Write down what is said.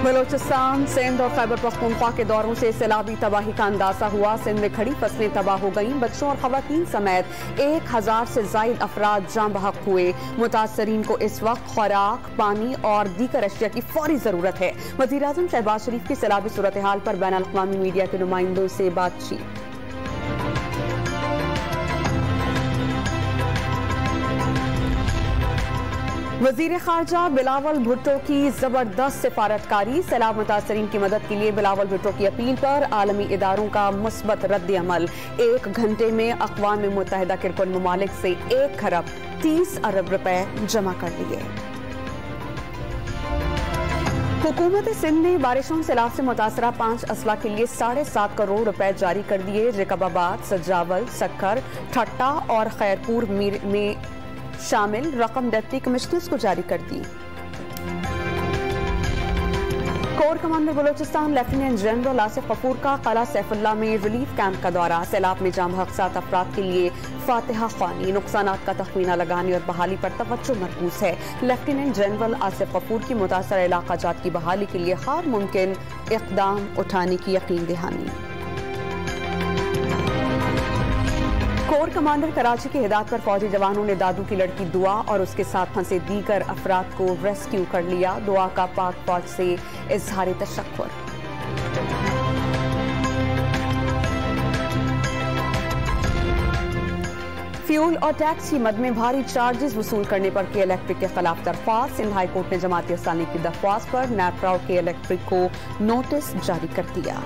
बलोचिस्तान, सिंध और खैबर पख्तूनख्वा के दौरों से सैलाबी तबाही का अंदाजा हुआ। सिंध में खड़ी फसलें तबाह हो गईं। बच्चों और खवातीन समेत 1000 से ज़ायद अफराद जाँ बहक हुए। मुतासरीन को इस वक्त खुराक, पानी और दीगर अशिया की फौरी जरूरत है। वज़ीर-ए-आज़म शहबाज शरीफ की सैलाबी सूरत हाल पर बैनुल-अक़वामी मीडिया के नुमाइंदों से बातचीत। वज़ीर ख़ारजा बिलावल भुट्टो की जबरदस्त सिफारतकारी। सैलाब मुतासरीन की मदद के लिए बिलावल भुट्टो की अपील पर आलमी इदारों का मुस्बत रद्द अमल। 1 घंटे में अक़वाम मुत्तहिदा के रुकन ममालिक से 1 खरब 30 अरब रुपए जमा कर लिए। हुकूमत सिंध ने बारिशों सैलाब से मुतासरा 5 अजला के लिए 7.5 करोड़ रुपए जारी कर दिए। जैकबाबाद, सजावल, सक्कर, ठट्टा और खैरपुर में शामिल रकम डिप्टी कमिश्नर्स को जारी कर दी। Core commander Balochistan lieutenant general Asif Ghafoor का क़ला सैफुल्लाह में रिलीफ कैंप का दौरा। सैलाब में जाँ बहक 7 अफराद के लिए फातिहा ख्वानी, नुकसानात का तख्मीना लगाने और बहाली पर तवज्जो मरकूज है। लेफ्टिनेंट जनरल आसिफ गफूर की मुतासरा इलाका जात की बहाली के लिए हर मुमकिन इक़दाम उठाने की यकीन दहानी। कोर कमांडर कराची की हिदायत पर फौजी जवानों ने दादू की लड़की दुआ और उसके साथ फंसे दीगर अफराद को रेस्क्यू कर लिया। दुआ का पाक फौज से इज़हार तशक्कुर। फ्यूल और टैक्स की मद में भारी चार्जेस वसूल करने पर के इलेक्ट्रिक के खिलाफ दरख्वास्त। सिंध हाई कोर्ट ने जमात इस्लामी की दरख्वास्त पर नैपरा और के इलेक्ट्रिक को नोटिस जारी कर दिया।